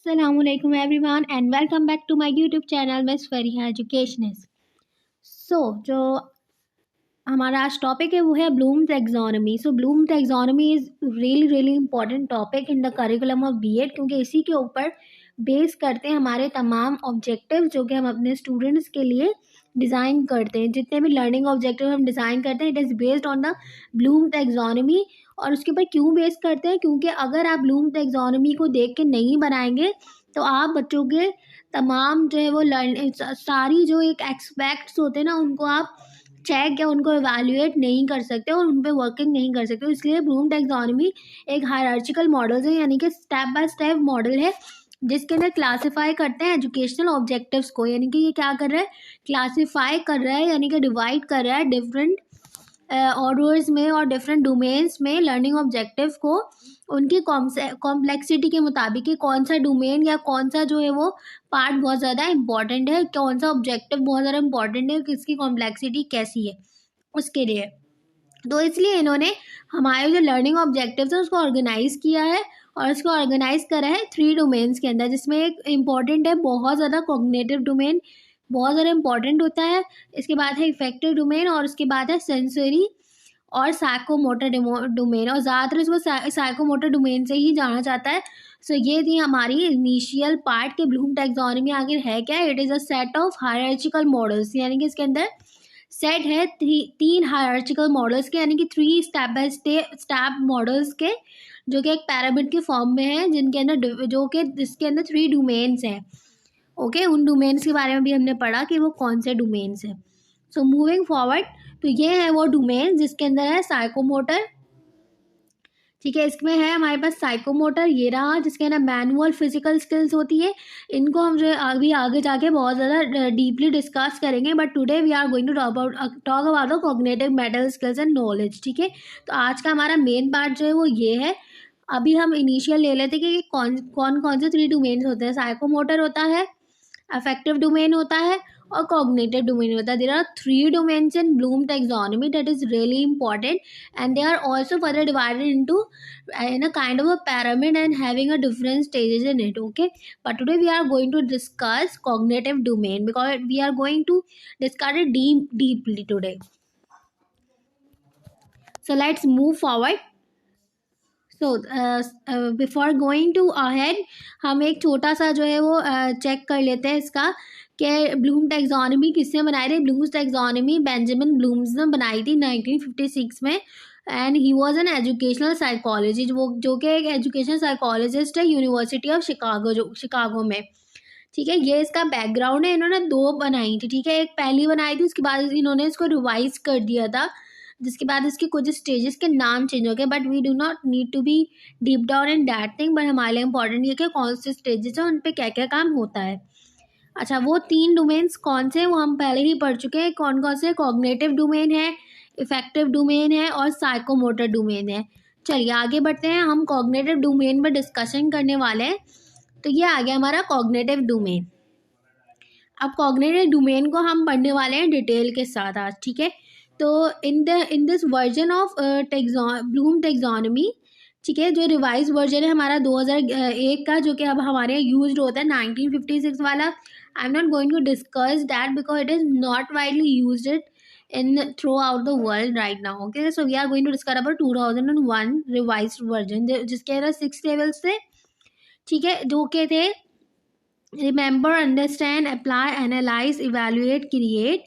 Assalamualaikum everyone and welcome back to my YouTube channel Miss Fariha Educationist। जो हमारा आज topic है वो है Bloom taxonomy. Bloom taxonomy is really important topic in the curriculum of BEd, क्योंकि इसी के ऊपर बेस करते हैं हमारे तमाम ऑब्जेक्टिव जो कि हम अपने स्टूडेंट्स के लिए डिज़ाइन करते हैं। जितने भी लर्निंग ऑब्जेक्टिव हम डिज़ाइन करते हैं it is based on the Bloom taxonomy. और उसके ऊपर क्यों बेस करते हैं? क्योंकि अगर आप ब्लूम टैक्सोनॉमी को देख के नहीं बनाएंगे तो आप बच्चों के तमाम जो है वो सारी जो एक एक्सपेक्ट्स होते हैं ना उनको आप चेक या उनको इवैल्यूएट नहीं कर सकते और उन पे वर्किंग नहीं कर सकते। इसलिए ब्लूम टैक्सोनॉमी एक हायरार्चिकल मॉडल है, यानी कि स्टेप बाय स्टेप मॉडल है जिसके अंदर क्लासीफाई करते हैं एजुकेशनल ऑब्जेक्टिव्स को। यानी कि ये क्या कर रहा है, क्लासीफाई कर रहा है, यानी कि डिवाइड कर रहा है डिफरेंट ऑर्डर्स में और डिफरेंट डोमेन्स में लर्निंग ऑब्जेक्टिव को उनकी कॉम्प्लेक्सिटी के मुताबिक कि कौन सा डोमेन या कौन सा जो है वो पार्ट बहुत ज़्यादा इंपॉर्टेंट है, कौन सा ऑब्जेक्टिव बहुत ज़्यादा इंपॉर्टेंट है, किसकी कॉम्प्लेक्सिटी कैसी है उसके लिए। तो इसलिए इन्होंने हमारे जो लर्निंग ऑब्जेक्टिव्स है उसको ऑर्गेनाइज किया है और उसको ऑर्गेनाइज करा है 3 डोमेन्स के अंदर, जिसमें एक इम्पॉर्टेंट है बहुत ज़्यादा कॉग्निटिव डोमेन, बहुत ज़्यादा इंपॉर्टेंट होता है। इसके बाद है इफेक्टिव डोमेन और उसके बाद है सेंसरी और साइकोमोटर डोमेन, और ज़्यादातर इसको साइकोमोटर डोमेन से ही जाना जाता है। ये थी हमारी इनिशियल पार्ट के ब्लूम टैक्सोनॉमी आखिर है क्या। It is a set of hierarchical models, यानी कि इसके अंदर सेट है 3 हायरार्चिकल मॉडल्स के, यानी कि 3 स्टेप बाय स्टेप मॉडल्स के, जो कि एक पैरामिड के फॉर्म में है, जिनके अंदर जिसके अंदर 3 डोमेन्स हैं। ओके, उन डोमेन्स के बारे में भी हमने पढ़ा कि वो कौन से डोमेन्स हैं। मूविंग फॉरवर्ड, तो ये है वो डोमेन जिसके अंदर है साइकोमोटर। ठीक है, इसमें है हमारे पास साइकोमोटर, ये रहा, जिसके अंदर मैनुअल फिजिकल स्किल्स होती है। इनको हम जो है अभी आगे जाके बहुत ज़्यादा डीपली डिस्कस करेंगे, but today we are going to talk about the cognitive mental skills and knowledge. ठीक है, तो आज का हमारा मेन पार्ट जो है वो ये है। अभी हम इनिशियल ले लेते हैं कि कौन से 3 डोमेन्स होते हैं। साइकोमोटर होता है, अफेक्टिव डोमेन होता है और कॉग्निटिव डोमेन होता है। There are 3 domains in Bloom taxonomy that is really important, and they are also further divided into in a kind of a pyramid and having a different stages in it. Okay, but today we are going to discuss cognitive domain because we are going to discuss it deeply today. So let's move forward. Before going to ahead, हम एक छोटा सा जो है वो check कर लेते हैं इसका कि ब्लूम टैक्सोनॉमी किसने बनाई थी। ब्लूम्स टैक्सोनॉमी बेंजामिन ब्लूम्स ने बनाई थी 1956 में, and he was an educational psychologist, जो कि एक एजुकेशनल साइकोलॉजिस्ट है यूनिवर्सिटी ऑफ शिकागो में। ठीक है, ये इसका बैकग्राउंड है। इन्होंने 2 बनाई थी। ठीक है, एक पहली बनाई थी, उसके बाद इन्होंने इसको रिवाइज कर दिया था, जिसके बाद इसके कुछ स्टेजेस के नाम चेंज हो गए, but we do not need to be deep down in that thing. But हमारे लिए इंपॉर्टेंट ये कि कौन से स्टेजेस हैं, उन पे क्या क्या काम होता है। अच्छा, वो 3 डोमेन्स कौन से, वो हम पहले ही पढ़ चुके हैं। कौन कौन से? कॉग्निटिव डोमेन है, इफेक्टिव डोमेन है और साइकोमोटर डोमेन है। चलिए आगे बढ़ते हैं, हम कॉग्निटिव डोमेन पर डिस्कशन करने वाले हैं। तो ये आ गया हमारा कॉग्निटिव डोमेन। अब कॉग्निटिव डोमेन को हम पढ़ने वाले हैं डिटेल के साथ आज। ठीक है, तो in this version of Bloom taxonomy, ठीक है, जो रिवाइज वर्जन है हमारा 2001 का, जो कि अब हमारे यहाँ यूज होता है 1956 वाला। I am not going to discuss that because it is not widely use it in throughout the world right now. Okay, so we are going to discuss about 2001 revise version, जिसके अंदर 6 levels थे। ठीक है, जो के थे remember, understand, apply, analyse, evaluate, create,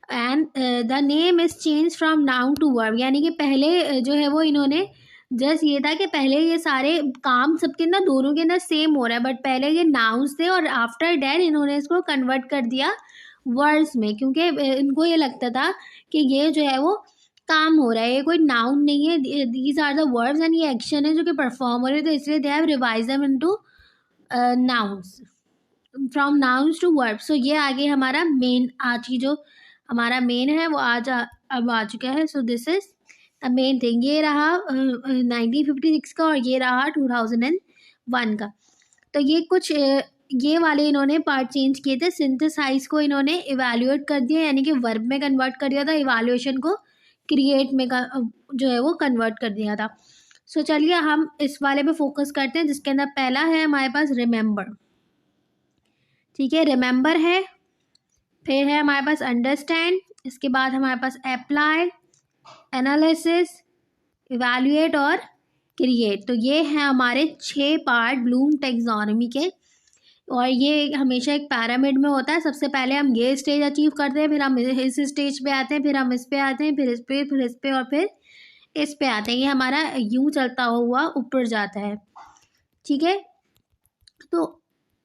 and the name is change from noun to verb. यानी कि पहले जो है वो इन्होंने जस्ट ये था कि पहले ये सारे काम सबके अंदर दोनों के अंदर सेम हो रहा है, बट पहले ये नाउन्स थे और आफ्टर डैट इन्होंने इसको कन्वर्ट कर दिया वर्ड्स में, क्योंकि इनको ये लगता था कि ये जो है वो काम हो रहा है, ये कोई नाउन नहीं है, these are the words and ये एक्शन है जो कि परफॉर्म हो रहे, तो इसलिए they have revise them into nouns, from nouns to verb. So ये आगे हमारा मेन, आज की जो हमारा मेन है वो अब आ चुका है। So this is the main thing. ये रहा 1956 का और ये रहा 2001 का। तो ये कुछ ये वाले इन्होंने पार्ट चेंज किए थे। सिंथेसाइज को इन्होंने इवैल्यूएट कर दिया, यानी कि वर्ब में कन्वर्ट कर दिया था। इवैल्यूएशन को क्रिएट में जो है वो कन्वर्ट कर दिया था। सो चलिए हम इस वाले पे फोकस करते हैं, जिसके अंदर पहला है हमारे पास रिमेंबर। ठीक है, रिमेंबर है, फिर है हमारे पास अंडरस्टैंड, इसके बाद हमारे पास अप्लाई, एनालिसिस, इवैल्यूएट और क्रिएट। तो ये हैं हमारे 6 पार्ट ब्लूम टैक्सोनॉमी के, और ये हमेशा एक पिरामिड में होता है। सबसे पहले हम ये स्टेज अचीव करते हैं, फिर हम इस स्टेज पे आते हैं, फिर हम इस पे आते हैं, फिर इस पे, फिर इस पे और फिर इस पे आते हैं। ये हमारा यूं चलता हुआ ऊपर जाता है। ठीक है, तो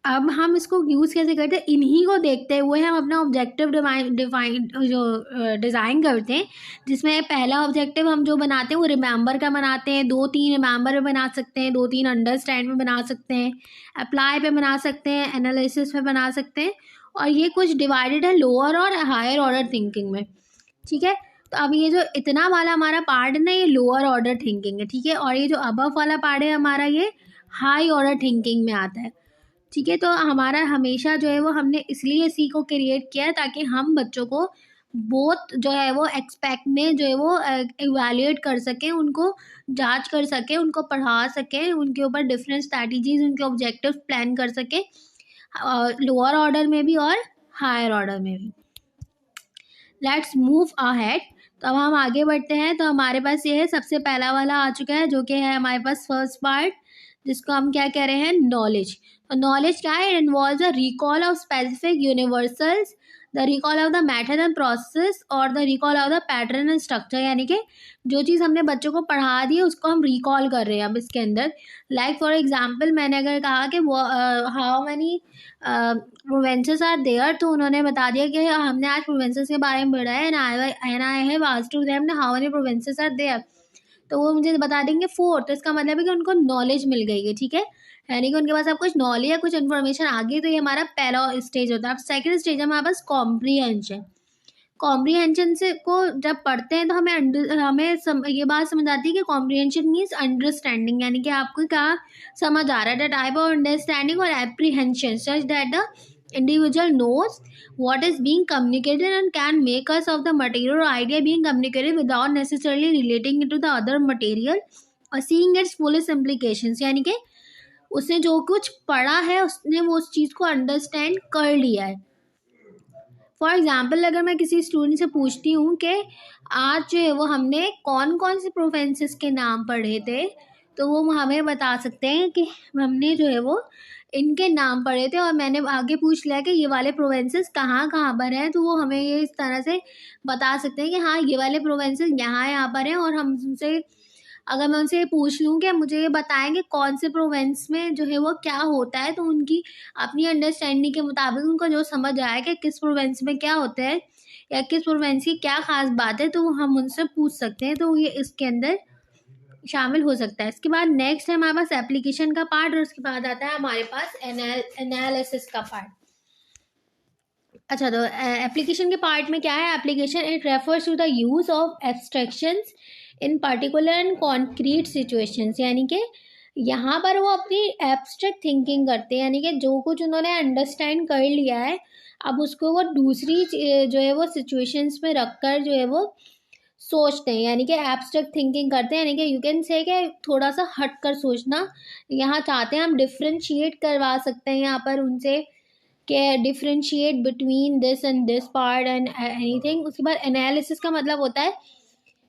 अब हम इसको यूज़ कैसे करते हैं, इन्हीं को देखते हुए हम अपना ऑब्जेक्टिव डिफाइन जो डिज़ाइन करते हैं, जिसमें पहला ऑब्जेक्टिव हम जो बनाते हैं वो रिमेंबर का बनाते हैं। 2-3 रिमेंबर में बना सकते हैं, 2-3 अंडरस्टैंड में बना सकते हैं, अप्लाई पे बना सकते हैं, एनालिसिस पे बना सकते हैं, और ये कुछ डिवाइडेड है लोअर और हायर ऑर्डर थिंकिंग में। ठीक है, तो अब ये जो इतना वाला हमारा पार्ट है ना, ये लोअर ऑर्डर थिंकिंग है। ठीक है, और ये जो अबव वाला पार्ट है हमारा, ये हाई ऑर्डर थिंकिंग में आता है। ठीक है, तो हमारा हमेशा जो है वो हमने इसलिए इसी को क्रिएट किया है ताकि हम बच्चों को बोथ जो है वो एक्सपेक्ट में जो है वो इवैल्यूएट कर सकें, उनको जांच कर सकें, उनको पढ़ा सकें, उनके ऊपर डिफरेंट स्ट्रैटेजीज, उनके ऑब्जेक्टिव प्लान कर सकें, लोअर ऑर्डर में भी और हायर ऑर्डर में भी। Let's move ahead. तो अब हम आगे बढ़ते हैं। तो हमारे पास ये है, सबसे पहला वाला आ चुका है, जो कि है हमारे पास फर्स्ट पार्ट, जिसको हम क्या कह रहे हैं, नॉलेज। तो नॉलेज क्या है, it involves the recall of specific universals, the recall of the method and process, और the recall of the pattern and structure. यानी कि जो चीज़ हमने बच्चों को पढ़ा दी है उसको हम रिकॉल कर रहे हैं अब इसके अंदर। लाइक फॉर एग्जाम्पल, मैंने अगर कहा कि how many provinces are there, तो उन्होंने बता दिया कि हमने आज प्रोवेंसेस के बारे में पढ़ा है, and I have asked to them how many provinces are there, तो वो मुझे बता देंगे 4। तो इसका मतलब है कि उनको नॉलेज मिल गई है। ठीक है, यानी कि उनके पास अब कुछ नॉलेज या कुछ इन्फॉर्मेशन आ गई। तो ये हमारा पहला स्टेज होता है। अब सेकंड स्टेज है हमारे पास कॉम्प्रीहेंशन। कॉम्प्रीहेंशन से को जब पढ़ते हैं तो हमें ये बात समझ आती है कि कॉम्प्रीहेंशन मीन्स अंडरस्टैंडिंग, यानी कि आपको क्या समझ आ रहा है, द टाइप ऑफ अंडरस्टैंडिंग और apprehension such that the individual knows what is being communicated and can make us of the material or idea being communicated without necessarily relating it to the other material or seeing its fullest implications। यानी कि उसने जो कुछ पढ़ा है उसने वो उस चीज़ को अंडरस्टैंड कर लिया है। फॉर एग्जाम्पल, अगर मैं किसी स्टूडेंट से पूछती हूँ कि आज जो है वो हमने कौन कौन से प्रोवेंसेस के नाम पढ़े थे, तो वो हमें बता सकते हैं कि हमने जो है वो इनके नाम पढ़े थे, और मैंने आगे पूछ लिया कि ये वाले प्रोवेंसेस कहाँ कहाँ पर हैं, तो वो हमें ये इस तरह से बता सकते हैं कि हाँ ये वाले प्रोवेंसेस यहाँ पर हैं। और हम उनसे, अगर मैं उनसे ये पूछ लूँ कि मुझे ये बताएं कि कौन से प्रोवेंस में जो है वो क्या होता है, तो उनकी अपनी अंडरस्टैंडिंग के मुताबिक उनको जो समझ आए कि किस प्रोवेंस में क्या होता है या किस प्रोवेंस की क्या खास बात है, तो वो हम उनसे पूछ सकते हैं। तो ये इसके अंदर शामिल हो सकता है। इसके बाद नेक्स्ट है हमारे पास एप्लीकेशन का पार्ट, और उसके बाद आता है हमारे पास एनालिसिस का पार्ट। अच्छा, तो एप्लीकेशन के पार्ट में क्या है, application it refers to the use of abstractions in particular and concrete situations. यानी कि यहाँ पर वो अपनी एब्स्ट्रैक्ट थिंकिंग करते हैं, यानी कि जो कुछ उन्होंने अंडरस्टैंड कर लिया है अब उसको वो दूसरी जो है वो सिचुएशंस में रखकर जो है वो सोचते हैं, यानी कि एब्स्ट्रैक्ट थिंकिंग करते हैं। यानी कि यू कैन से कि थोड़ा सा हट कर सोचना यहाँ चाहते हैं हम, डिफ्रेंशिएट करवा सकते हैं यहाँ पर उनसे कि differentiate between this and this part and anything. उसके बाद एनालिसिस का मतलब होता है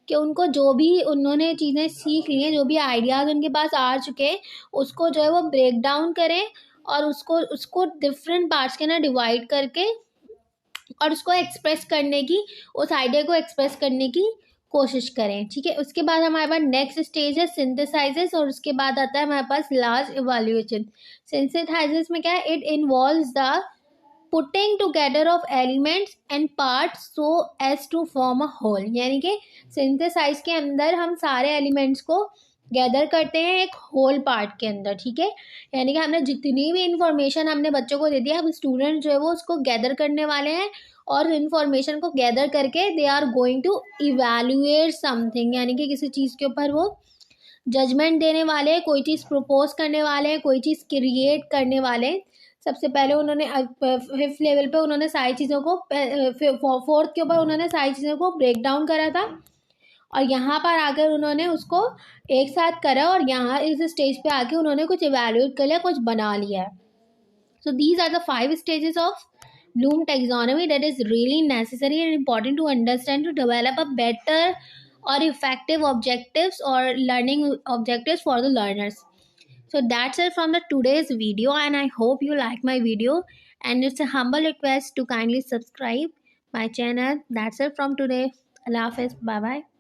कि उनको जो भी उन्होंने चीज़ें सीख ली हैं, जो भी आइडियाज़ उनके पास आ चुके हैं, उसको जो है वो ब्रेक डाउन करें और उसको डिफरेंट पार्ट्स के ना डिवाइड करके और उसको एक्सप्रेस करने की, उस आइडिया को एक्सप्रेस करने की कोशिश करें। ठीक है, उसके बाद हमारे पास नेक्स्ट स्टेज है सिंथेसाइजेस, और उसके बाद आता है हमारे पास लार्ज इवैल्यूएशन। सिंथेसाइजेस में क्या है, it involves the putting together of elements and parts so as to form a whole. यानी कि सिंथेसाइज के अंदर हम सारे एलिमेंट्स को गैदर करते हैं एक होल पार्ट के अंदर। ठीक है, यानी कि हमने जितनी भी इंफॉर्मेशन हमने बच्चों को दे दिया, अब स्टूडेंट जो है वो उसको गैदर करने वाले हैं, और इंफॉर्मेशन को गैदर करके they are going to evaluate something, यानी कि किसी चीज़ के ऊपर वो जजमेंट देने वाले हैं, कोई चीज़ प्रपोज करने वाले हैं, कोई चीज़ क्रिएट करने वाले हैं। सबसे पहले उन्होंने 5th लेवल पे उन्होंने सारी चीज़ों को, 4th के ऊपर उन्होंने सारी चीज़ों को ब्रेक डाउन करा था, और यहाँ पर आकर उन्होंने उसको एक साथ करा और यहाँ इस स्टेज पे आके उन्होंने कुछ इवेल्युएट कर लिया, कुछ बना लिया है. So these are the 5 stages of Bloom taxonomy that is really necessary and important to understand to develop a better or effective objectives or learning objectives for the learners. So that's it from the today's video, and I hope you like my video, and it's a humble request to kindly subscribe my channel. That's it from today. Allah Hafiz. Bye bye.